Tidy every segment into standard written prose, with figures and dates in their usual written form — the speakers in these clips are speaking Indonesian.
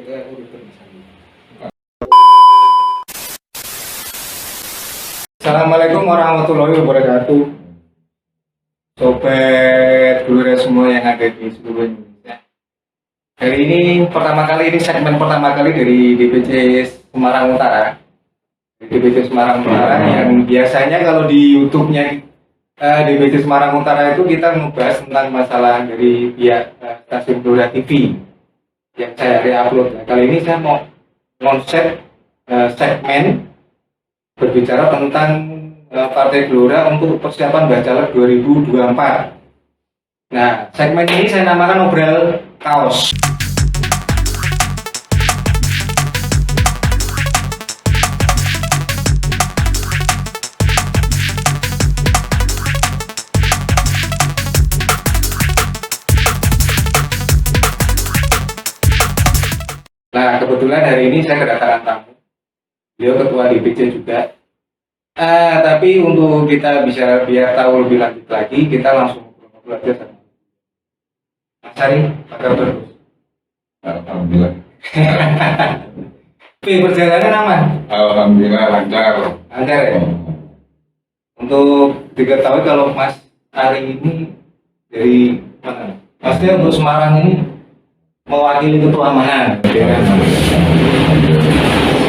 Kita urut misalnya. Assalamualaikum warahmatullahi wabarakatuh. Sobat Blura semua yang ada di seluruh Indonesia. Hari ini segmen pertama kali dari DPC Semarang Utara. DPC Semarang Utara yang biasanya kalau di YouTube-nya DPC Semarang Utara itu kita membahas tentang masalah dari pihak stasiun Blura TV yang saya re-upload. Nah, kali ini saya mau konsep segmen berbicara tentang Partai Blora untuk persiapan Bacalek 2024. Nah, segmen ini saya namakan Obrol Kaos. Nah, kebetulan hari ini saya kedatangan tamu. Beliau ketua DPC juga. Tapi untuk kita bisa biar tahu lebih lanjut lagi, kita langsung ngobrol aja sama Mas Ari. Apa kabar? Alhamdulillah. Perjalanan aman? Alhamdulillah lancar. Lancar ya? Untuk diketahui kalau Mas Ari ini dari mana? Maksudnya untuk Semarang ini mewakili ketua mana?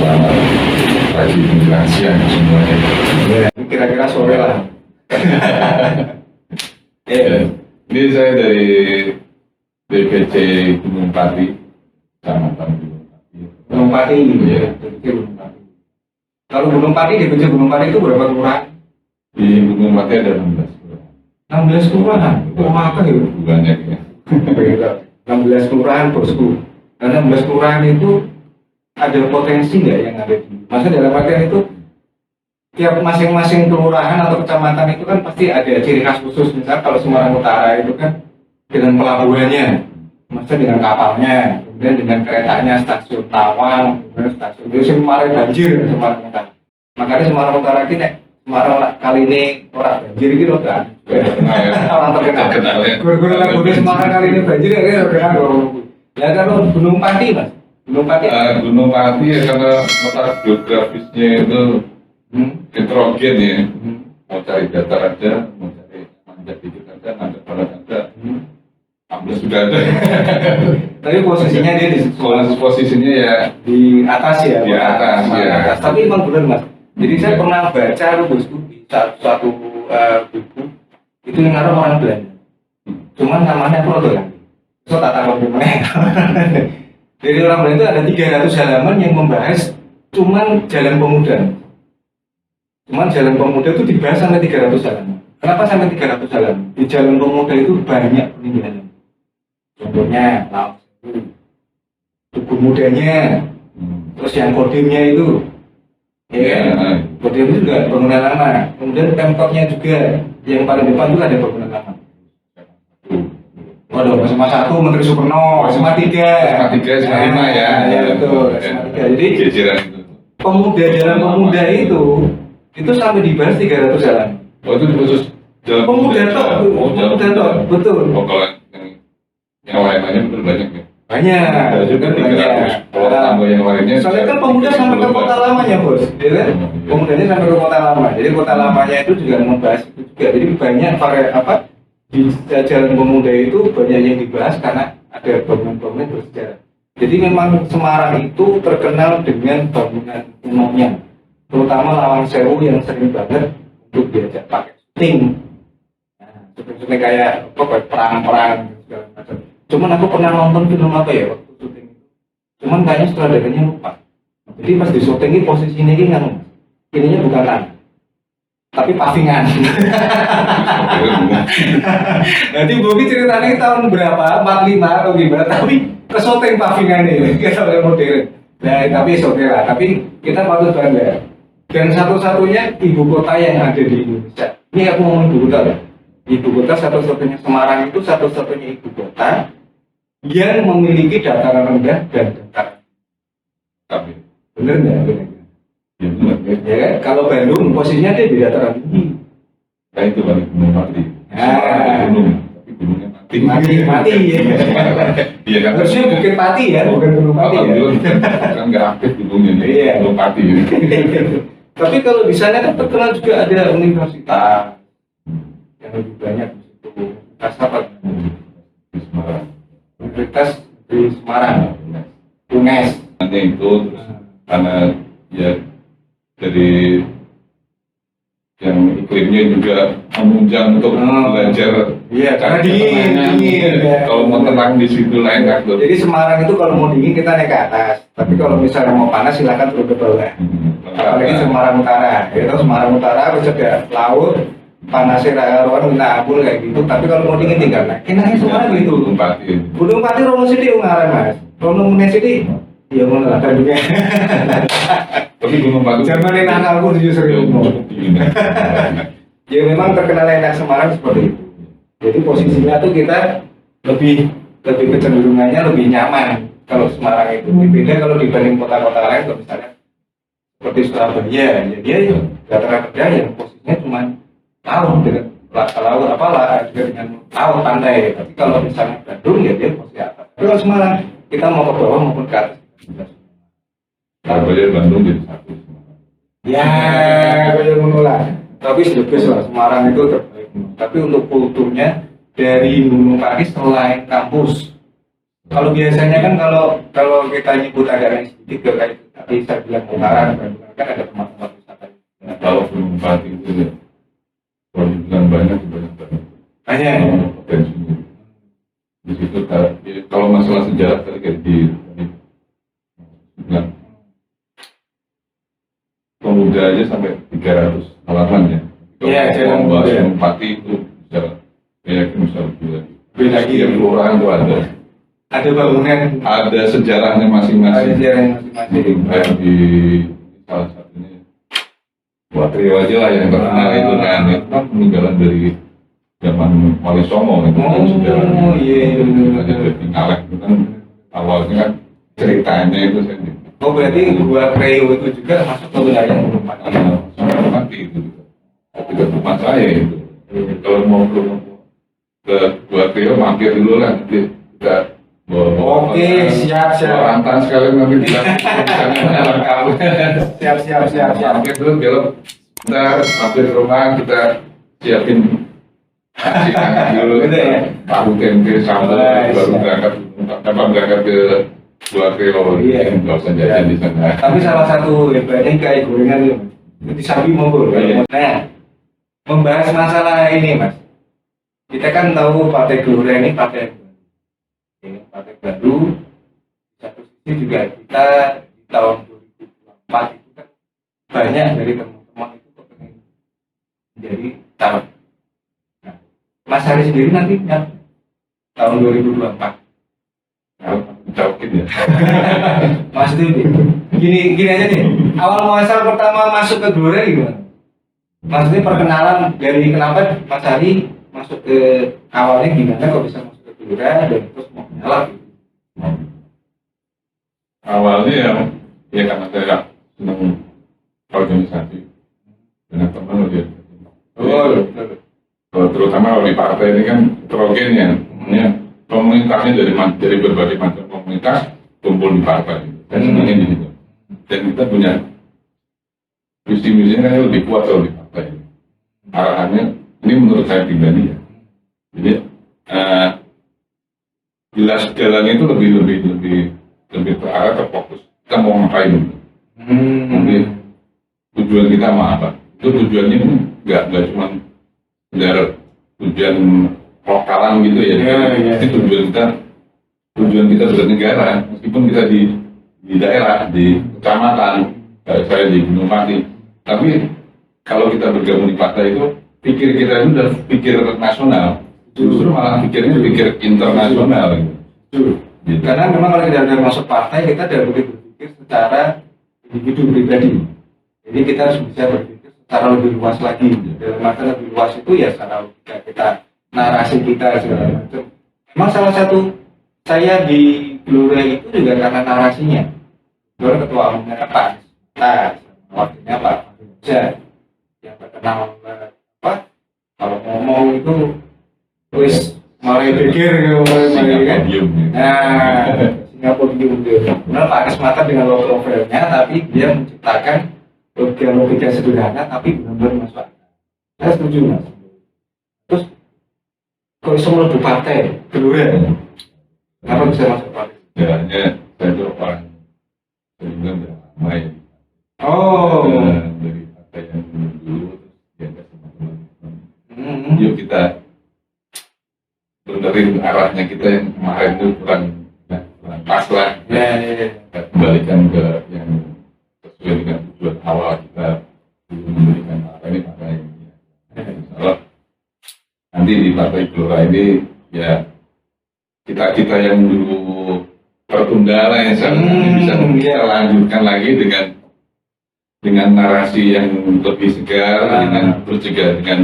Selamat pagi menjelang siang semuanya. Kira-kira sore lah. Ini saya dari DPC Gunung Pati, Kecamatan Gunung Pati. Gunung Pati, Iya. DPC Gunung Pati. Kalau Gunung Pati, DPC Gunung Pati itu berapa kelurahan? Di Gunung Pati ada 16 kelurahan. 16 kelurahan. Apa ya? Banyak ya. 16 kelurahan bosku. Karena 16 kelurahan itu ada potensi nggak yang ada di? Maksudnya dalam artian itu tiap masing-masing kelurahan atau kecamatan itu kan pasti ada ciri khas khusus. Misal kalau Semarang Utara itu kan dengan pelabuhannya, maksudnya dengan kapalnya, kemudian dengan keretanya, stasiun Tawang, kemudian stasiun itu kemarin banjir Semarang Utara. Makanya Semarang Utara ini Semarang kali ini orang banjir gitu kan? Orang terkenal. Guru-guru lagu di Semarang kali ini banjir ya terkenal. Ya kalau Gunung Pati mas, Gunung Pati. Gunung Pati ya karena letak geografisnya itu heterogen ya. Mau cari datar aja, mau cari manjat dikit aja, manjat barat aja. Ambles sudah ada. Tapi posisinya dia di Posisinya ya di atas ya. Di atas, Mas, ya. atas. Tapi emang benar mas. Jadi saya pernah baca bosku di suatu buku itu yang ngarang orang Belanda. Cuman namanya Proto ya. So tak tahu gimana. Dari orang Belanda itu ada 300 halaman yang membahas cuman Jalan Pemuda. Cuman Jalan Pemuda itu dibahas sampai 300 halaman. Kenapa sampai 300 halaman? Di Jalan Pemuda itu banyak peninggalan. Contohnya Laut Tugu Mudanya, terus yang kodimnya itu, ya, kodim itu juga bangunan lama. Kemudian pemkotnya juga, yang paling depan juga ada bangunan lama. Waduh, SMA 1 Menteri Suparno, SMA 3, SMA 5 ya. Ya betul, SMA 3. Jadi Jajaran itu. Jalan Pemuda itu sampai dibahas 300 halaman. Oh itu khusus jalan Pemuda toh, Pemuda toh, betul. Oh kalau yang lain-lainnya betul banyak ya. Banyak, Ada juga kan banyak. 300. Kalau tambah yang lainnya. Soalnya kan Pemuda sampai ke kota lamanya bos, ya kan? Pemudanya sampai ke kota lama. Jadi kota lamanya itu juga membahas itu juga. Jadi banyak di Jalan Pemuda itu banyak yang dibahas karena ada bangunan-bangunan bersejarah. Jadi memang Semarang itu terkenal dengan bangunan kunonya, terutama Lawang Sewu yang sering banget untuk diajak pakai syuting. Nah, syuting kayak perang-perang segala macam. Cuman aku pernah nonton film apa ya waktu syuting itu. Cuman kayaknya sutradaranya lupa. Jadi pas di syuting ini posisinya ini kan ininya bukan tanah, tapi pavingan. Nanti Bobi ceritanya tahun berapa? 45 atau gimana? Tapi ke syuting pavingan ini, kita udah modern. Nah, tapi oke lah. Tapi kita patut bangga. Dan satu-satunya ibu kota yang ada di Indonesia. Ini aku ngomong ibu kota ya. Ibu kota satu-satunya Semarang itu satu-satunya ibu kota yang memiliki dataran rendah dan dataran. Tapi Bener nggak? Bener. ya benar ya. Ya kan? Kalau Bandung posisinya dia di dataran tinggi. Nah itu balik Gunung Pati. Ah. Gunung, tapi gunungnya Pati. tinggi. Mati ya. Iya kan? Harusnya Bukit Pati ya, bukan Gunung Pati ya. Alhamdulillah kan nggak aktif gunungnya nih, Iya. Gunung Pati. Tapi kalau di sana kan terkenal juga ada universitas yang lebih banyak di situ. Universitas apa? Di Semarang. Universitas di Semarang, UNES. Hanya itu terus karena ya dari yang iklimnya juga menunjang untuk belajar. Iya, karena Ketenangan. dingin. Ya. Kalau mau tenang di situ lain kan. Jadi Semarang itu kalau mau dingin kita naik ke atas, tapi kalau misalnya mau panas silakan turun ke bawah. Apalagi Semarang Utara, itu Semarang Utara bisa ke laut, panasnya rawan minta ampun kayak gitu. Tapi kalau mau dingin tinggal naik. Enaknya Semarang gitu. Gunung Pati. Gunung Pati Rono Sidi ngaran mas, Rono Mene Sidi, ya mau lah tadinya. Tapi Gunung Pati. Zaman yang nakalku justru Ya, itu. cukup dingin. Ya memang terkenal enak Semarang seperti itu. Jadi posisinya tuh kita lebih kecenderungannya lebih nyaman kalau Semarang itu. Beda kalau dibanding kota-kota lain, kalau misalnya seperti Surabaya, ya dia dataran rendah yang posisinya cuma laut dengan laut apalah juga dengan laut pantai. Tapi kalau misalnya Bandung ya dia posisi atas. Tapi kalau Semarang kita mau ke bawah maupun ke atas. Surabaya Bandung jadi satu. Ya, kayak menolak. Tapi sebes lah Semarang itu terbaik. Tapi untuk kulturnya dari Gunung Pati selain kampus. Kalau biasanya kan kalau kita nyebut agak sedikit kayak tadi saya bilang Ungaran, kan ada tempat-tempat wisata. Nah, kalau Gunung Pati itu ya, kalau dibilang banyak. Banyak. Potensinya. Di situ kalau masalah sejarah tadi kayak bilang pemuda aja sampai 300 halaman ya. Iya, Kalau jalan bahas pemuda. Gunung Pati itu bisa bisa lebih lagi. Lebih lagi. Setiap kelurahan itu Ada bangunan, ada sejarahnya ada masing-masing. sejarah masing-masing. Kayak di salah satunya Buat Rio aja lah yang terkenal itu kan peninggalan dari zaman Wali Songo itu kan sejarahnya. Oh iya. Ada dari Ngalek itu kan awalnya kan ceritanya itu saya Oh berarti gua Kreo itu juga masuk ke wilayah Gunung Pati. sama mati itu ketika rumah saya itu. Kalau mau ke Buat Rio mampir dulu lah nanti kita bawa Oke, siap. Rantan sekali nanti kita bisa lengkap. Siap. Mampir dulu belok kita mampir ke rumah kita siapin nasi dulu Gitu ya? tahu tempe sambal baru berangkat ke Buat Rio. Iya. Nggak usah jajan di sana. Tapi salah satu hebatnya kayak gorengan itu, itu di sapi mobil. Iya. Nah, membahas masalah ini mas, kita kan tahu Partai Gelora ini partai baru. Di satu sisi juga kita di tahun 2024 itu kan banyak dari teman-teman itu kepengen menjadi calon. Nah, Mas Hari sendiri nantinya tahun 2024. Jauhin ya. Mas itu gini aja nih. Awal muasal pertama masuk ke Gelora gimana? Maksudnya perkenalan dari kenapa Mas Hari masuk ke awalnya gimana kok bisa masuk ke Gelora dan terus mau nyala gitu. Awalnya ya karena saya senang organisasi dengan teman dia. Terutama di partai ini kan heterogen ya, komunitasnya dari berbagai macam komunitas kumpul di partai. Saya senangnya di situ. Dan kita punya visi-misinya kan lebih kuat kalau di partai. Arahannya ini menurut saya pribadi ya. Jadi jelas jalannya itu lebih terarah, terfokus. Kita mau ngapain? Nanti tujuan kita mau apa? Itu tujuannya nggak cuma sekedar tujuan lokalan gitu ya. Itu tujuan kita bernegara, meskipun kita di daerah, di kecamatan, kayak saya di Gunung Pati. Tapi kalau kita bergabung di partai itu, pikir kita itu udah pikir nasional, justru malah pikir internasional gitu. Karena memang kalau kita udah masuk partai kita udah boleh berpikir secara individu pribadi. Jadi kita harus bisa berpikir secara lebih luas lagi. Dalam arti lebih luas itu ya secara logika kita, narasi kita segala macam. Memang salah satu saya di Gelora itu juga karena narasinya. Gelora ketua umumnya Pak. Nah, waktunya Pak Bisa yang terkenal apa? Kalau ngomong itu wis Marai Beger kemarin kan. Singapodium. Nah, Singapodium itu. Kemudian Pak Anies Mata dengan low profile-nya, tapi dia menciptakan logika sederhana, tapi benar-benar masuk akal. Saya setuju mas. Terus kok bisa melebu partai duluan? Kenapa bisa masuk partai? Sebenarnya saya itu orang sebenarnya udah lama ya. Oh. Dari partai yang dulu terus diajak sama teman-teman. Yuk kita benerin arahnya kita yang kemarin itu kurang pas lah. Kita kembalikan ke yang sesuai dengan tujuan awal kita dulu memberikan partai ini partai ini. Insyaallah nanti di partai Gelora ini ya kita yang dulu tertunda lah yang sekarang bisa kita lanjutkan lagi dengan narasi yang lebih segar, dengan terus juga dengan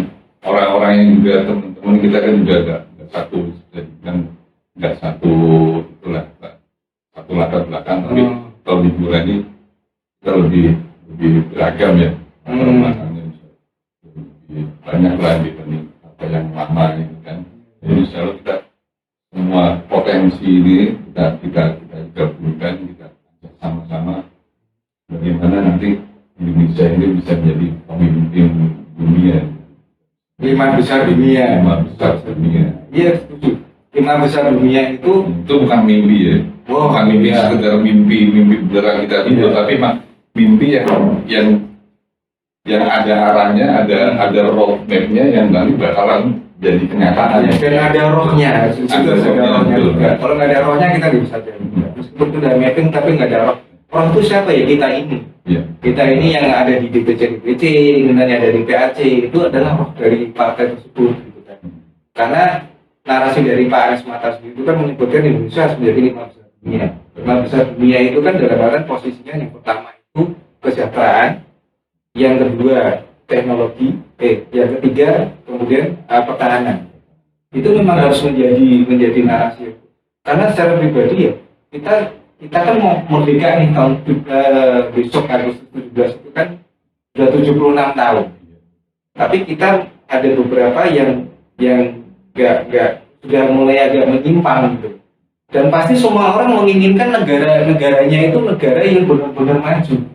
orang-orang yang juga teman-teman kita kan juga nggak satu nggak satu itulah satu latar belakang, tapi kalau di Gelora ini kita lebih beragam ya, latar belakangnya bisa lebih banyak lah dibanding apa yang lama gitu kan. Jadi selalu kita semua potensi ini kita gabungkan, kita sama-sama bagaimana nanti Indonesia ini bisa menjadi pemimpin dunia. 5 besar dunia. 5 besar dunia. Iya setuju. 5 besar dunia itu bukan mimpi ya. Bukan mimpi sekedar mimpi beneran kita tidur, tapi mimpi yang ada arahnya, ada roadmap-nya yang nanti bakalan jadi kenyataan. Dan ada rohnya. Ada rohnya juga. Kalau nggak ada rohnya kita nggak bisa jadi. Meskipun sudah mapping tapi nggak ada roh. Roh itu siapa ya? Kita ini. Ya. Kita ini yang ada di DPC, kemudian ada di PAC, itu adalah roh dari partai tersebut. Gitu kan. Karena narasi dari Pak Anies Mata itu kan menyebutkan Indonesia harus menjadi 5 besar dunia. 5 besar dunia itu kan dalam artian posisinya yang pertama itu kesejahteraan, yang kedua teknologi, yang ketiga kemudian pertahanan. Itu memang harus menjadi narasi. Karena secara pribadi ya kita kan mau merdeka nih tahun besok Agustus 17 itu kan sudah 76 tahun. Tapi kita ada beberapa yang nggak sudah mulai agak menyimpang gitu. Dan pasti semua orang menginginkan negaranya itu negara yang benar-benar maju.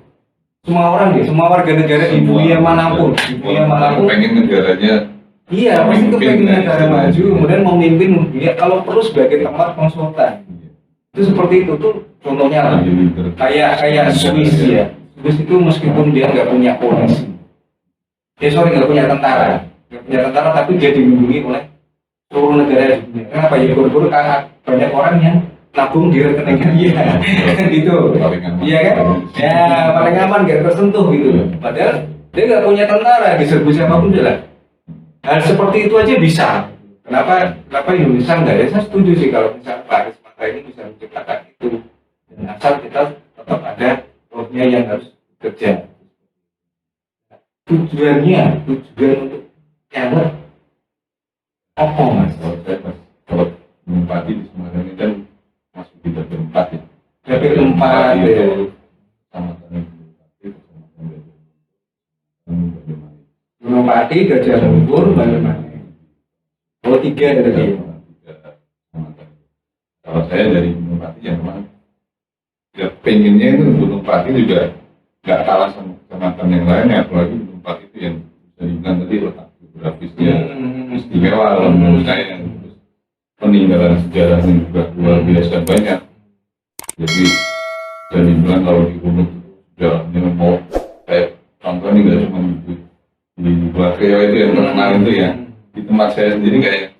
Semua orang deh, semua warga negara di dunia manapun, pengen negaranya. Iya, pasti kepengen negara maju, kemudian memimpin dunia. Kalau perlu sebagai tempat konsultan. Itu seperti itu tuh contohnya lah. Kayak Swiss ya. Swiss itu meskipun dia nggak punya polisi, nggak punya tentara, tapi dia dilindungi oleh seluruh negara di dunia. Kenapa ya? Guru-guru banyak orang yang nabung di rekeningnya dia, gitu. Iya kan? Ya paling aman, nggak tersentuh gitu. Padahal dia nggak punya tentara, diserbu siapapun jelas. Hal seperti itu aja bisa. Kenapa Indonesia nggak ya? Saya setuju sih kalau misalnya Pak Anies Mata ini bisa menciptakan itu. Dan asal kita tetap ada rohnya yang harus bekerja. Tujuan untuk nyamuk apa mas? Kalau Bupati di Semarang ini kan masuk di dapil 4 ya. Dapil 4 itu sama Bupati, Gunung Pati, Gajah Lumpur, Banyuwangi. Oh 3 tadi. Kalau saya dari Gunung Pati yang memang ya pengennya itu Gunung Pati juga nggak kalah sama kecamatan yang lainnya, apalagi Gunung Pati itu yang bisa dibilang tadi letak geografisnya istimewa kalau menurut saya, yang peninggalan sejarahnya juga luar biasa banyak. Jadi bisa dibilang kalau di gunung jalannya mau kayak contohnya nggak cuma di Bakeo itu yang terkenal itu ya, di tempat saya sendiri kayak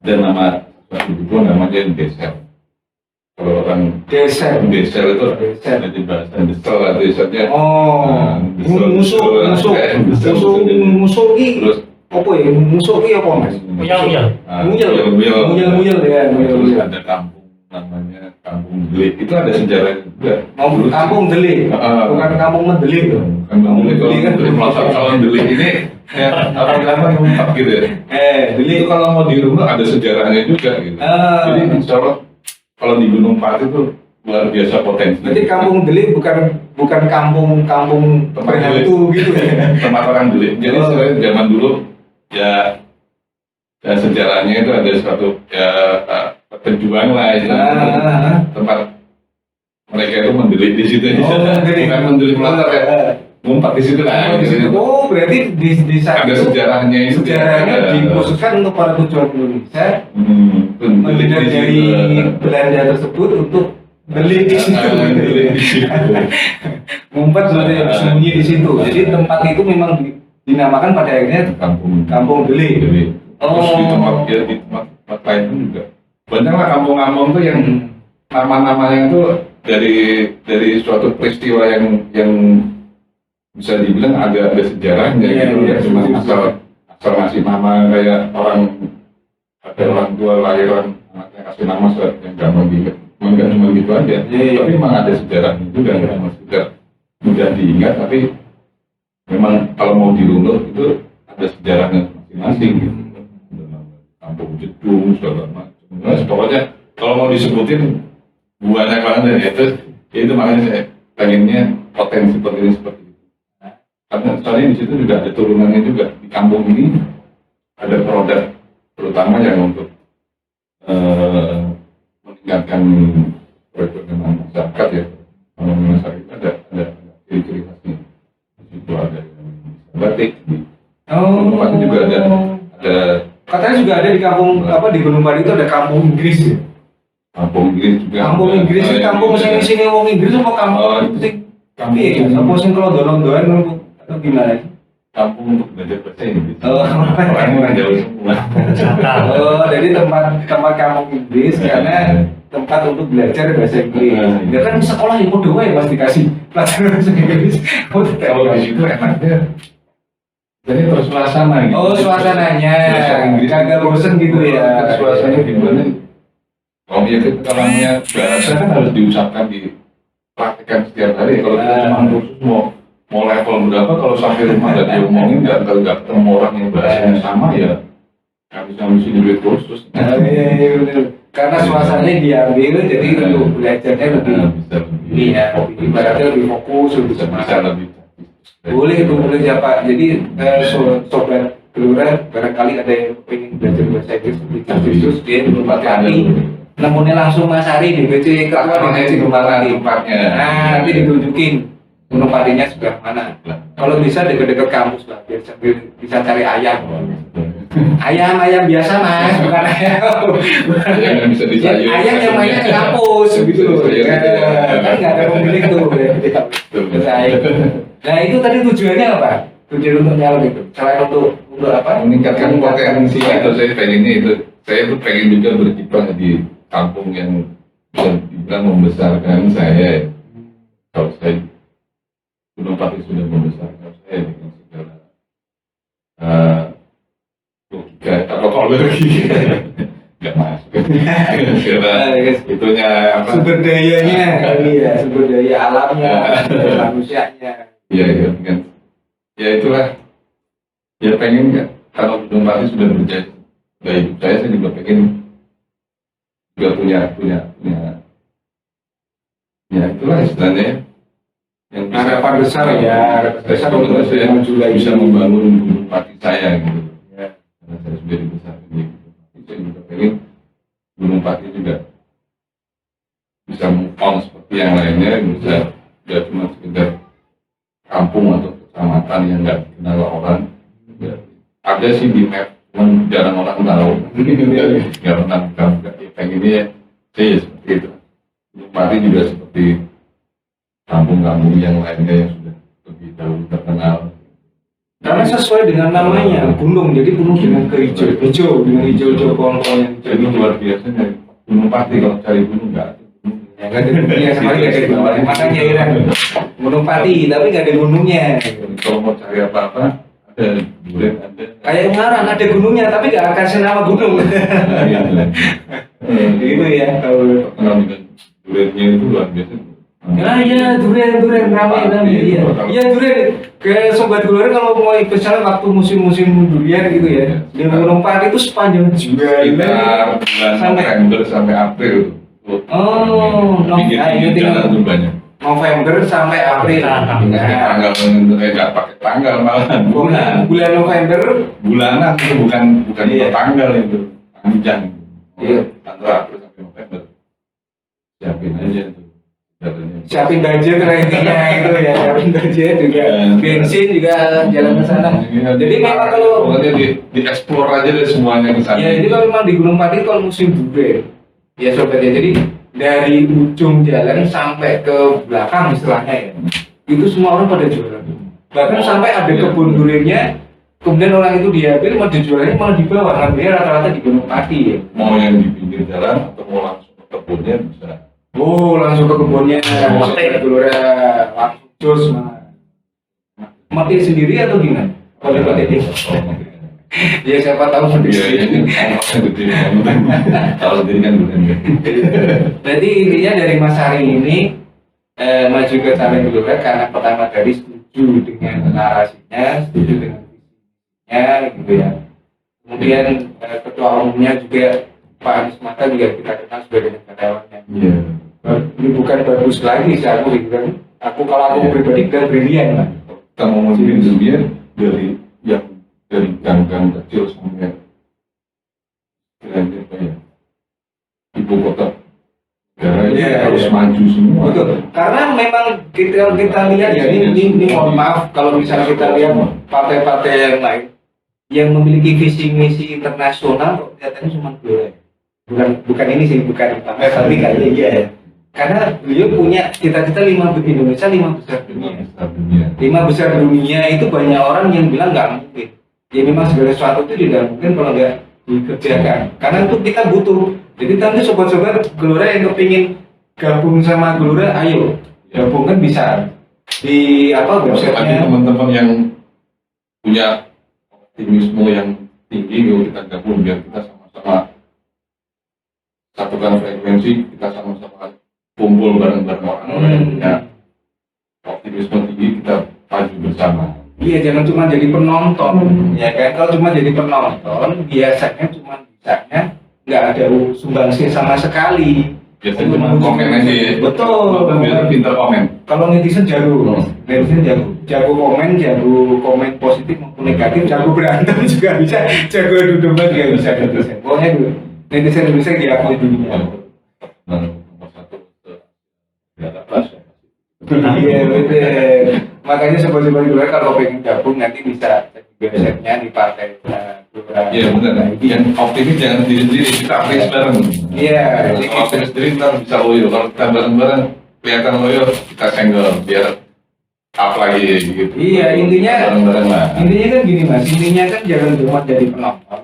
ada nama suatu buku namanya Desel. Kalau orang Desel itu jadi bahasa Desel atau desanya musuh terus apa ya musuh apa mas? Muyal ya. Ada kampung namanya Kampung Delik, itu ada sejarah juga. Kampung Delik, bukan Kampung Mendelik loh. Kampung Delik kan kalau Delik ini ya apa ngumpet gitu ya. Delik itu kalau mau dirunut ada sejarahnya juga gitu. Jadi insya Allah kalau di Gunung Pati itu luar biasa potensi. Berarti Kampung Delik bukan kampung tempat hantu gitu ya. Tempat orang Delik. Jadi saya zaman dulu ya Dan sejarahnya itu ada suatu perjuangan lah istilahnya. Tempat mereka itu mendelik di situ. Bukan mendelik melontar ya. Ngumpet di situ lah. Di situ. Oh, berarti di saat ada itu sejarahnya itu. sejarahnya dikhususkan untuk para tujuan Indonesia. Mendengar Mendelik dari Belanda tersebut untuk beli di situ. Ngumpet bersembunyi di situ. Jadi tempat itu memang dinamakan pada akhirnya Kampung Deli. Terus di tempat lain pun juga banyak lah kampung-kampung tuh yang nama-namanya itu dari suatu peristiwa yang bisa dibilang ada sejarahnya gitu ya, cuma asal ngasih nama kayak ada orang tua lahiran anaknya kasih nama yang gampang diingat, nggak cuma gitu aja, tapi memang ada sejarahnya juga, nggak cuma sekedar mudah diingat, tapi memang kalau mau dirunut itu ada sejarahnya masing-masing gitu. Kampung Jedung segala macam. Nah, pokoknya kalau mau disebutin banyak banget ya itu makanya saya pengennya potensi seperti itu. Karena soalnya di situ juga ada turunannya juga di kampung ini ada produk terutama yang untuk meningkatkan perekonomian masyarakat ya. Kalau masyarakat itu ada ciri-ciri khasnya. Di situ ada batik. Di juga ada katanya juga ada di kampung di Gunung Pati itu ada kampung Inggris ya. Kampung Inggris juga. Kampung Inggris itu kampung sini wong Inggris apa kampung sing kampung sing kelondon-londonan atau gimana sih? Kampung untuk belajar bahasa Inggris. Orang jauh semua. Jadi tempat kampung Inggris karena tempat untuk belajar bahasa Inggris. Ya kan sekolah yang mau doa ya pasti dikasih pelajaran bahasa Inggris. Kalau di situ enaknya jadi terus suasana gitu. Oh, suasananya. Kagak bosen gitu ya. Suasananya gimana? Kalau dia keterangannya bahasa kan harus diucapkan dipraktikkan setiap hari. Kalau kita cuma khusus mau level berapa, kalau sampai rumah nggak diomongin, nggak ketemu orang yang bahasanya sama ya nggak bisa ngisi duit kursus. Iya benar. Karena suasananya diambil, jadi untuk belajarnya lebih ibaratnya lebih fokus, lebih bisa lebih. Boleh ya Pak. Jadi sobat Gelora barangkali ada yang pengen belajar bahasa Inggris lebih khusus dia di Gunung Pati. Nemunya langsung Mas Ari di BC Ketua di BC Gunung Pati. Nah, nanti ditunjukin Gunung Patinya sebelah mana. Kalau bisa dekat-dekat kampus lah, biar sambil bisa cari ayam. Ayam biasa Mas, bukan ayam. Yang bisa disayur. Ayam yang mainnya ke kampus gitu loh. Kan nggak ada pemilik tuh. Nah itu tadi tujuannya apa? Tujuan untuk nyalon itu, selain untuk apa? Meningkatkan potensi itu saya pengennya itu. Saya tuh pengen juga berkiprah di kampung yang bisa dibilang membesarkan saya. Kalau saya Gunung Pati sudah membesarkan saya dengan segala logika atau logika nggak masuk. Itunya apa? Sumber dayanya, sumber daya alamnya, manusianya. Iya kan. Ya itulah. Ya pengen kan. Kalau Gunung Pati sudah berjaya hidup saya juga pengen juga punya ya itulah istilahnya yang harapan besar untuk saya bisa membangun Gunung Pati saya gitu ya. Karena saya sudah dibesarkan di Gunung Pati, saya juga pengen Gunung Pati juga bisa move on seperti yang lainnya, bisa tidak cuma sekedar kampung atau kecamatan yang nggak dikenal orang ya. Ada sih di map cuman jarang orang tahu. Nggak pernah buka ya pengennya saya seperti itu. Gunung Pati juga seperti kampung-kampung yang lainnya yang sudah lebih dahulu terkenal. Karena sesuai dengan namanya gunung, jadi gunung dengan hijau dengan hijau pohon-pohon yang hijau. Itu luar biasa dari Gunung Pati kalau cari gunung nggak ada. Nggak ada gunungnya, sama nggak ada gunung. Makanya Iran Gunung Pati, tapi nggak ada gunungnya. Kalau mau cari apa-apa ada durian ada. Kayak Ungaran ada gunungnya, tapi nggak akan senama gunung. Gitu ya kalau terkenal dengan duriannya itu luar biasa. iya durian ramai iya durian ke sobat Gelora kalau mau misalnya waktu musim durian gitu ya di Gunung Pati itu sepanjang sekitar bulan November sampai April itu. Oh, pinggir jalan tuh banyak. November sampai April. Tanggal nggak pakai tanggal malah Bulan November bulanan itu bukan Iya. tanggal itu panjang. Iya. Antara April sampai November. Siapin aja tuh. Jalannya. siapin budget intinya itu ya, siapin budget juga, bensin juga jalan ke sana. Jadi memang kalau pokoknya di explore aja deh semuanya ke sana. ya, jadi kalau memang di Gunung Pati kalau musim durian, ya sobat ya, jadi dari ujung jalan sampai ke belakang istilahnya ya, itu semua orang pada jualan. Bahkan sampai ada kebun duriannya, kemudian orang itu diambil mau dijualnya malah di bawah, ngambilnya rata-rata di Gunung Pati ya. Mau yang di pinggir jalan atau mau langsung ke kebunnya bisa. Oh, langsung ke kebunnya, mati dulu ya, langsung jos mah. Mati sendiri atau gimana? Kalau mati ini? Ya siapa tahu mati Iya, sendiri. kalau sendiri kan bukan. Berarti intinya dari Mas Hari ini maju ke Taman Gelora karena pertama tadi setuju dengan narasinya, setuju dengan visinya, gitu ya. Kemudian ketua umumnya juga Pak Anies Mata juga kita kenal sebagai negarawan yang Iya. ini bukan bagus lagi sih aku gitu kan. Kalau aku pribadi bilang brilian lah. Kita ngomongin dunia dari gang-gang kecil sampai kira-kira apa ya, ibu kota negara ini Iya, harus iya. maju semua. Betul. Karena memang kita lihat ya ini mohon maaf kalau misalnya kita lihat partai-partai yang lain yang memiliki visi misi internasional kok kelihatannya cuma dua. Bukan ini sih, bukan tapi kayaknya iya ya. Karena beliau punya cita-cita Indonesia 5 besar dunia. Dunia. 5 besar dunia itu banyak orang yang bilang nggak mungkin. Ya memang segala sesuatu itu tidak mungkin kalau nggak dikerjakan. Karena itu kita butuh. Jadi nanti sobat-sobat Gelora yang kepingin gabung sama Gelora, ayo gabung kan bisa di apa Tapi websitenya. teman-teman yang punya optimisme yang tinggi, yuk kita gabung biar kita sama-sama satukan frekuensi, kita sama-sama kumpul bareng-bareng orang-orang yang punya optimisme tinggi, kita maju bersama. Iya, jangan cuma jadi penonton, ya kan? Kalau cuma jadi penonton, biasanya cuma bisanya nggak ada sumbangsi sama sekali. Biasanya cuma komen aja ya. Betul. Biar pintar komen. Kalau netizen jago, jago komen positif maupun negatif, jago berantem juga bisa, jago adu domba juga bisa netizen. Pokoknya dulu, netizen Indonesia diakui dunia. Nomor satu di atas. Iya betul. Makanya sobat-sobat Gelora kalau pengen gabung nanti bisa cek websitenya di partai Gelora. Iya benar. Yang optimis jangan sendiri-sendiri, kita optimis bareng. Iya. Kalau optimis sendiri ntar bisa loyo. Kalau kita bareng-bareng kelihatan loyo, kita senggol biar up lagi gitu. Iya, intinya bareng-bareng lah. intinya kan gini Mas, intinya kan jangan cuma jadi penonton.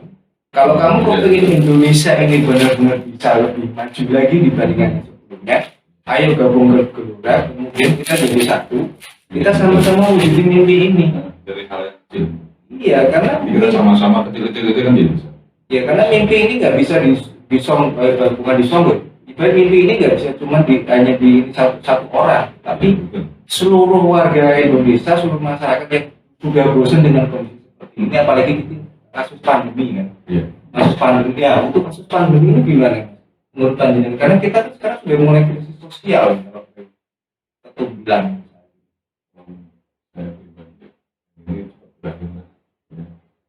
Kalau kamu kok pengen Indonesia ini benar-benar bisa lebih maju lagi dibandingkan yang sebelumnya, ayo gabung ke Gelora, kemudian kita jadi satu, kita sama-sama wujudin mimpi ini. Dari hal yang kecil. Iya, karena Kita sama-sama kecil-kecil itu kan bisa. ya karena mimpi ini nggak bisa bukan disonggot. Ibarat mimpi ini nggak bisa cuma hanya di satu orang, tapi seluruh warga Indonesia, seluruh masyarakat yang sudah bosan dengan kondisi seperti ini, apalagi di kasus pandemi kan. Iya. Kasus pandemi ya, untuk kasus pandemi ini gimana? Menurut panjenengan, karena kita kan sekarang sudah mulai krisis sosial, kalau satu bilang. Saya pribadi ini cepat berakhir lah.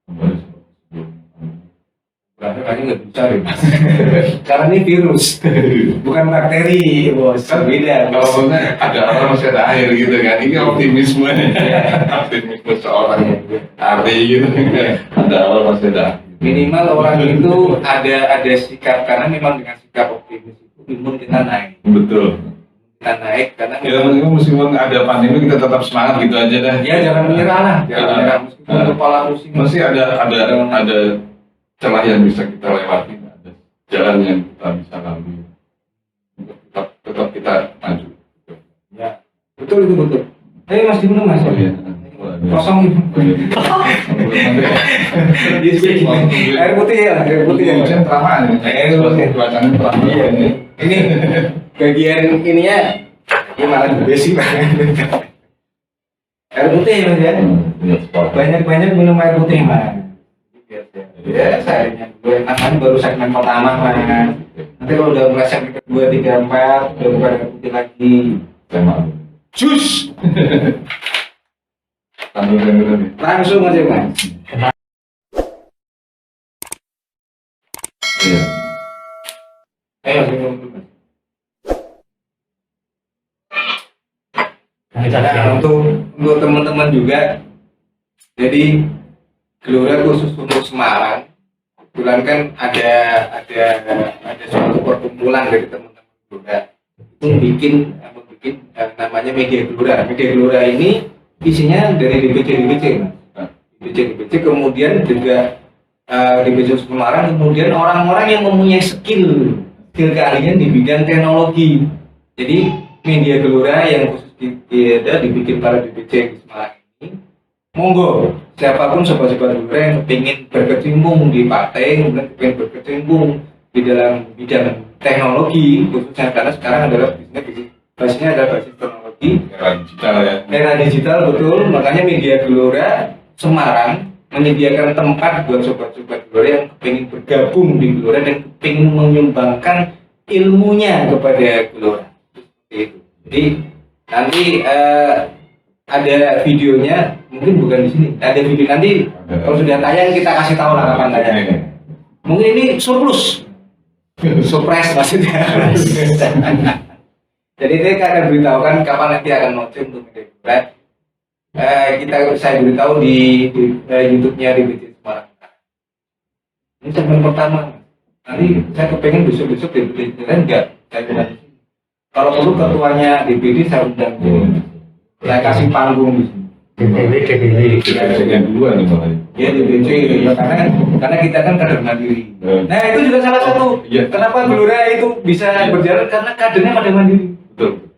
Kembali seperti sebelum. Berarti kayaknya nggak bisa deh Mas. Karena ini virus, bukan bakteri, bos. Beda. Kalau ada orang masih ada air gitu kan, ini optimisme, optimisme seorang hari gitu. Ada orang masih ada. Minimal orang itu ada sikap, karena memang dengan sikap optimis itu imun kita naik. Betul. Kita naik karena Ya meskipun ada pandemi kita tetap semangat gitu aja dah. ya jangan menyerah lah, jangan menyerah meskipun kepala pusing. Masih ada celah yang bisa kita lewati, ada jalan yang kita bisa lalui. Tetap kita maju. Ya, betul itu betul. Mas di mana Mas? Oh, iya. Kosong itu. Air putih ya, air putih ya. Hujan teraman. Air putih. Cuacanya teraman. Iya nih. Ini bagian ininya gimana besi banget. Air putih ya Mas ya. Banyak-banyak minum air putih Mas. Ya, sayangnya gue namanya baru segmen pertama Mas. Nanti kalau udah mulai segmen kedua, tiga, empat, udah bukan air putih lagi. Saya malu. Jus Tanggung-tanggung. langsung aja mas. Iya. Ayo minum dulu mas. Nah, untuk teman-teman juga, jadi Gelora khusus untuk Semarang, kebetulan kan ada suatu perkumpulan dari teman-teman Gelora itu bikin namanya Media Gelora. Media Gelora ini isinya dari DPC mas. DPC kemudian juga DPC Semarang, kemudian orang-orang yang mempunyai skill keahlian di bidang teknologi. Jadi Media Gelora yang khusus dibikin para DPC di Semarang ini, monggo siapapun sobat-sobat Gelora yang ingin berkecimpung di partai, kemudian ingin berkecimpung di dalam bidang teknologi khususnya, karena sekarang adalah basisnya adalah basis teknologi Era digital ya. era digital, betul. Makanya Media Gelora Semarang menyediakan tempat buat sobat-sobat Gelora yang ingin bergabung di Gelora dan ingin menyumbangkan ilmunya kepada Gelora. Seperti itu. Jadi nanti ada videonya, mungkin bukan di sini. Ada video nanti kalau sudah tayang kita kasih tahu lah kapan tayang. Mungkin ini surplus, surprise maksudnya. Jadi kita akan beritahukan kapan nanti akan launching untuk Media Gelora. Saya beritahu di YouTube-nya DPC Semarang. Ini segmen pertama. Nanti saya kepengen besok-besok DPC enggak. Saya bilang kalau perlu ketuanya DPD saya undang. Saya kasih panggung di sini. DPC yang dua nih malah. Ya DPC ya, karena kita kan kader mandiri. Nah itu juga salah satu. Kenapa Gelora itu bisa berjalan, karena kadernya pada mandiri. Betul.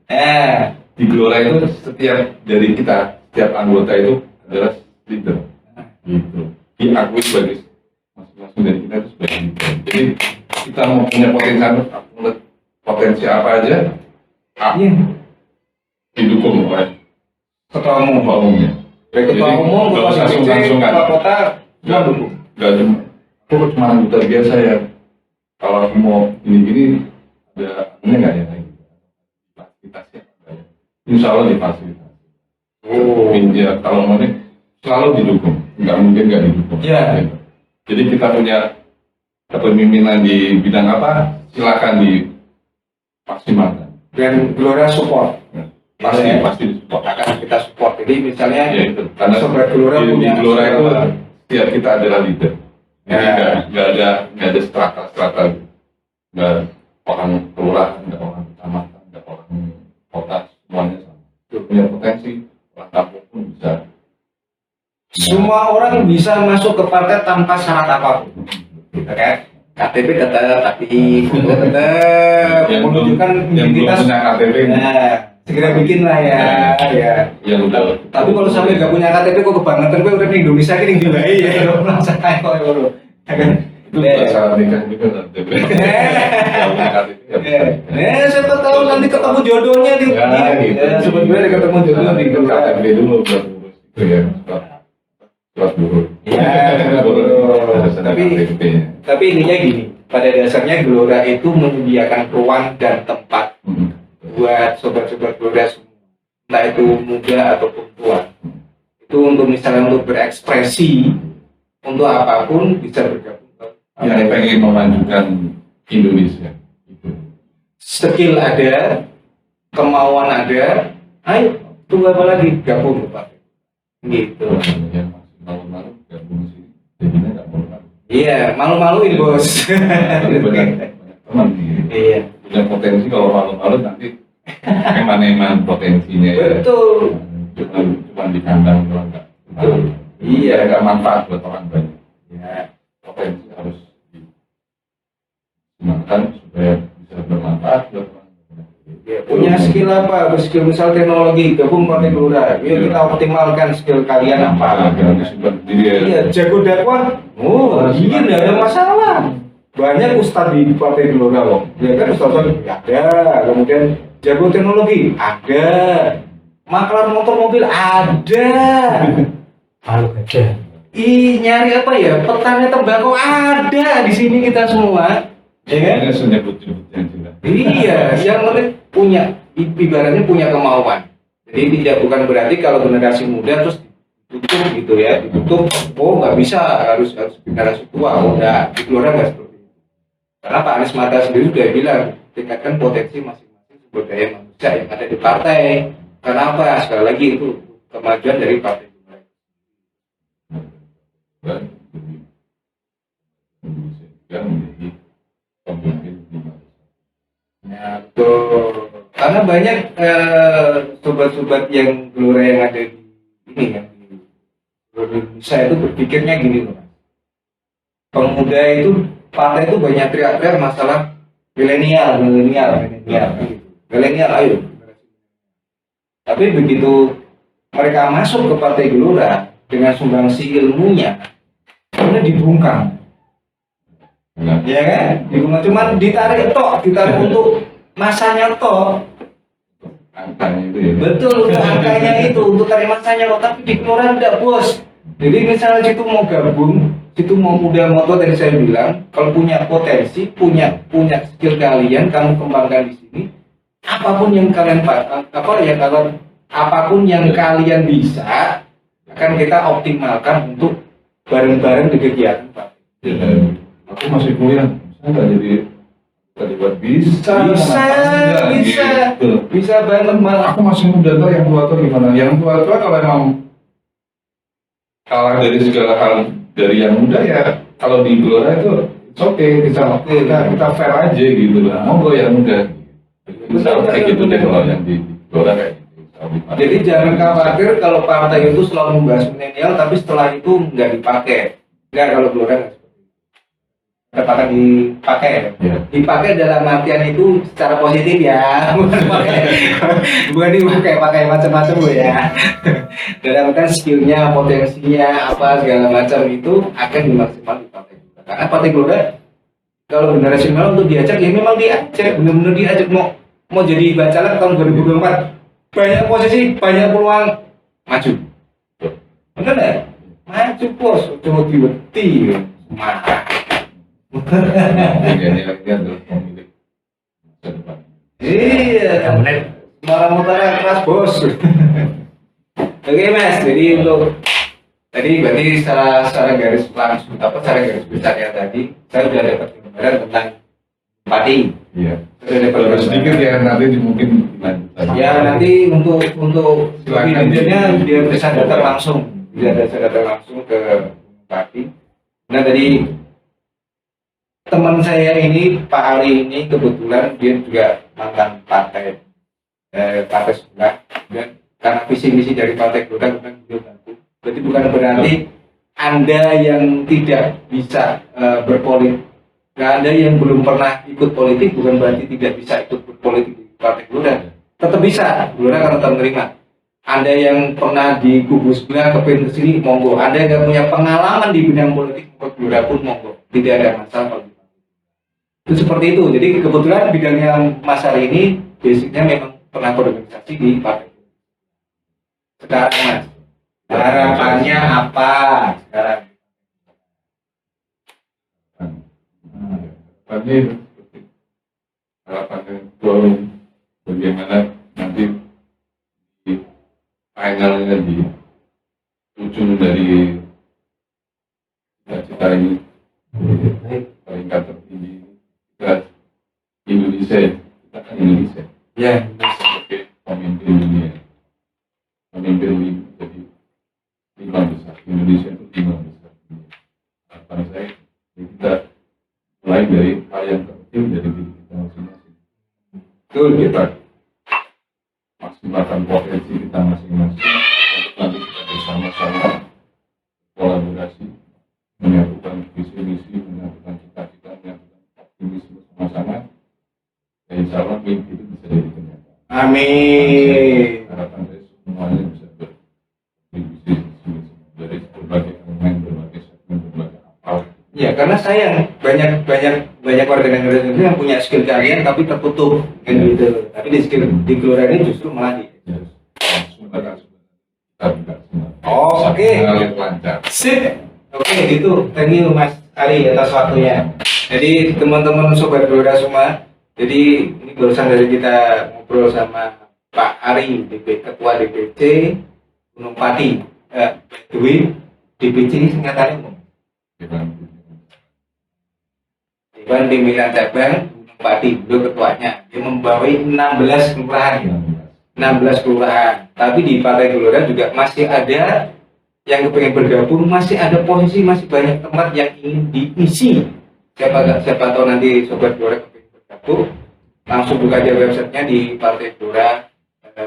Di Gelora itu setiap anggota itu adalah leader. Gitu. Diakui sebagai masing-masing dari kita itu sebagai leader. Jadi kita mau punya potensi apa aja, didukung oleh Ketua umumnya. Baik ketua umum, ketua DPC, ketua kota, semua dukung. Gak cuma anggota biasa ya. Kalau aku mau gini-gini, ada ini nggak ya? Fasilitasnya ada ya. Insya Allah difasilitasi. Ya, kalau mau nih selalu didukung, nggak mungkin nggak didukung. Iya. Jadi kita punya kepemimpinan di bidang apa, silakan dimaksimalkan. Dan Gelora support. Pasti disupport. Akan kita support. Jadi misalnya Ya itu, karena sobat Gelora di punya Gelora itu setiap kita adalah leader. Jadi Ya. nggak ada strata, nggak orang kelurahan, nggak orang kecamatan, nggak orang kota, semuanya sama. Punya potensi, orang kampung pun bisa. semua orang bisa masuk ke partai tanpa syarat apapun. Gitu kan? KTP tetap, tapi foto tetap menunjukkan yang belum identitas. punya KTP. Nah, segera bikin lah ya. Ya. Yang udah. Tapi kalau sampai nggak punya KTP kok kebangetan, gue udah di Indonesia ini gila ya. Merasakan kok ya bro. Itu syarat nikah juga KTP. Yang punya KTP ya. Siapa tahu nanti ketemu jodohnya di. Gitu. Sebetulnya ketemu jodoh di Itu KTP dulu buat urus itu ya. Surat buruh. Ya, tapi intinya gini, pada dasarnya Gelora itu menyediakan ruang dan tempat buat sobat-sobat Gelora semua, entah itu muda ataupun tua. Itu untuk misalnya untuk berekspresi, untuk apapun bisa bergabung. Yang pengen memajukan Indonesia. Skill ada, kemauan ada, ayo tunggu apa lagi, gabung Pak. Gitu. Yang masih malu-malu gabung sini, jadinya nggak malu-malu. Iya, malu-maluin bos. Tapi banyak teman Iya. punya potensi, kalau malu-malu nanti eman-eman potensinya ya. Betul. Cuma di kandang doang nggak. Iya. Nggak manfaat buat orang banyak. Ya. Potensi harus dimakan supaya bisa bermanfaat buat orang banyak. Ya, punya skill apa? Skill misal teknologi, gabung partai Gelora. Yuk kita optimalkan skill kalian apa? Simpan diri ya. Iya, jago dakwah. Oh, iya nggak ada masalah. Banyak ustadz di partai Gelora loh. Ya kan ustadz ada, kemudian jago teknologi ada, maklar motor mobil ada. Kalau ada. Nyari apa ya? Petani tembakau ada di sini kita semua. Ya kan? Ini menyebut-nyebut yang jelas. Iya, yang penting punya, ibaratnya punya kemauan. Jadi tidak bukan berarti kalau generasi muda terus ditutup gitu ya, ditutup, oh nggak bisa, harus generasi tua, oh enggak, di Gelora nggak seperti itu. Karena Pak Anies Mata sendiri sudah bilang, tingkatkan potensi masing-masing sumber daya manusia yang ada di partai. Karena apa? Sekali lagi itu kemajuan dari partai. Dan yang menjadi pemimpin di masa. Ya, betul. Karena banyak sobat-sobat yang Gelora yang ada di ini yang di Indonesia itu berpikirnya gini loh, Mas. Pemuda itu partai itu banyak teriak-teriak masalah milenial gitu. Milenial ayo. Tapi begitu mereka masuk ke Partai Gelora dengan sumbangsi ilmunya, kemudian dibungkam. Nah, Ya kan? Dibungkam cuman ditarik untuk masanya toh. angkanya itu ya. Betul, untuk angkanya itu, untuk tarik masanya kok, tapi di Gelora enggak, Bos. Jadi misalnya situ mau gabung, situ mau muda motor tadi saya bilang, kalau punya potensi, punya skill kalian, kamu kembangkan di sini, apapun yang kalian apapun yang kalian bisa, akan kita optimalkan untuk bareng-bareng di kegiatan Pak. Ya, aku masih kuliah, saya nggak jadi terlibat bisa gitu. Bisa banget malah. Aku masih muda tuh, yang tua tuh gimana? Yang tua kalau emang kalah dari segala hal dari yang muda ya, kalau di Gelora itu it's okay, kita fair aja gitu lah. Monggo yang muda. Bisa kayak gitu deh kalau yang di Gelora kayak gitu. Jadi jangan khawatir kalau partai itu selalu membahas milenial, tapi setelah itu nggak dipakai. Nggak, kalau Gelora nggak seperti itu. Katakan dipakai, Ya. dipakai dalam artian itu secara positif ya, bukan dipakai macam-macam loh ya. Dalam artian skillnya, potensinya apa segala macam itu akan dimaksimalkan di partai Gelora. Karena partai Gelora kalau generasi muda untuk diajak ya memang diajak, benar-benar diajak mau jadi bacalek tahun 2024. Banyak posisi, banyak peluang, maju. Bener nggak? Maju bos, cuma diweti, marah. Ini adalah pemilik masa depan. Iya, marah-marah keras bos. Oke Mas, jadi untuk tadi berarti secara garis langsung secara garis besarnya tadi saya sudah dapat gambaran tentang padi. Iya. Sudah dapat Kalau gambaran. sedikit ya nanti mungkin dilanjut. Ya nanti untuk lebih Silakan. lanjutnya dia bisa datang langsung, dia bisa datang langsung ke Bupati. Nah tadi teman saya ini Pak Ali ini kebetulan dia juga mantan partai sebelah, dan karena visi misi dari partai Gelora kemudian beliau bantu. Berarti bukan berarti Anda yang tidak bisa berpolitik, Anda yang belum pernah ikut politik bukan berarti tidak bisa ikut berpolitik di partai Gelora. Tetap bisa, Gelora akan tetap menerima. Anda yang pernah di kubu sebelah kepingin kesini, monggo. Anda yang punya pengalaman di bidang politik, Gelora pun monggo. Tidak ada masalah. Itu seperti itu. Jadi kebetulan bidangnya Mas Ari ini basicnya memang pernah berorganisasi di partai. Sekarang Mas, harapannya apa sekarang? Tadi harapannya itu bagaimana nanti di finalnya di ujung dari cita-cita ini peringkat tertinggi kita Indonesia, kita kan Indonesia Ya, sebagai pemimpin dunia, pemimpin jadi 5 besar Indonesia itu 5 besar dunia. Harapan saya kita mulai dari hal yang terkecil dari diri kita masing-masing. betul Kita maksimalkan potensi kita masing-masing untuk nanti kita bersama-sama kolaborasi, menyatukan visi misi, menyatukan cita-cita, menyatukan optimisme sama-sama. Dan insya Allah mimpi itu bisa jadi kenyataan. Amin. Harapan saya semuanya bisa berkontribusi dari berbagai elemen, berbagai segmen, berbagai apal. Ya, karena sayang banyak warga negara Indonesia yang punya skill kalian tapi tertutup kan gitu. Tapi di skill di Gelora ini justru malah di. Sumber kita buka semua. Oke. Mengalir lancar. Sip. Oke, gitu. Thank you Mas Ari atas waktunya. Jadi teman-teman sobat Gelora semua, jadi ini barusan dari kita ngobrol sama Pak Ari, Ketua DPC Gunung Pati. Dwi DPC ini singkatannya umum. Dewan Pimpinan Cabang Gunung Pati, beliau ketuanya. Dia membawai 16 kelurahan. 16 kelurahan. Tapi di Partai Gelora juga masih ada yang kepengen bergabung, masih ada posisi, masih banyak tempat yang ingin diisi. Siapa tahu nanti Sobat Gelora kepengen bergabung, langsung buka aja websitenya di Partai Gelora,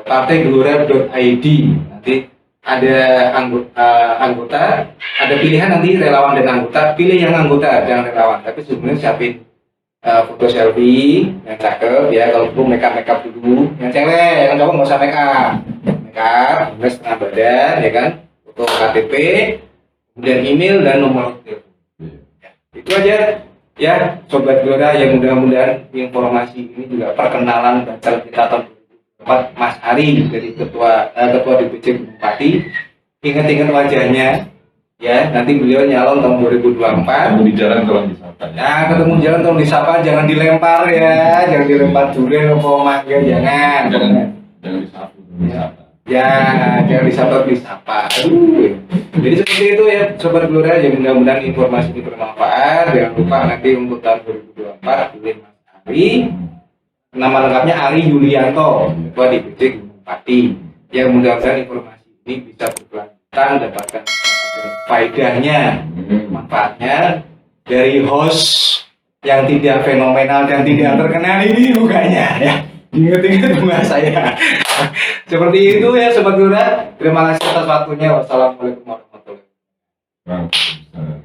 partaigelora.id. Nanti ada anggota, ada pilihan nanti relawan dan anggota. Pilih yang anggota, jangan relawan. Tapi sebenarnya siapin foto selfie yang cakep ya, kalau perlu make up dulu. Yang cewek, yang cowok nggak usah make up, setengah badan ya kan. Foto KTP, kemudian email dan nomor telepon. Ya, itu aja ya Sobat Gelora, yang mudah-mudahan informasi ini juga perkenalan bacal kita tahun 2024 Mas Ari dari ketua DPC Gunung Pati. Ingat-ingat wajahnya ya, nanti beliau nyalon tahun 2024. Ketemu di jalan tolong disapa. Nah, ketemu di jalan tolong disapa, jangan dilempar ya, jangan dilempar durian atau mangga, jangan. Jangan disapu, disapa. Ya, jangan disapa. Aduh. Jadi seperti itu ya Sobat Gelora, ya mudah-mudahan informasi ini bermanfaat. Jangan lupa nanti untuk tahun 2024 pilih Mas Ari. Nama lengkapnya Ari Yulianto, Ketua DPC Gunung Pati. Ya mudah-mudahan informasi ini bisa berkelanjutan, dapatkan faedahnya, manfaatnya dari host yang tidak fenomenal dan tidak terkenal ini bukannya ya. Ingat-ingat bunga saya. Seperti itu ya Sobat Gelora. Terima kasih atas waktunya. Wassalamualaikum warahmatullahi wabarakatuh. Waalaikumsalam.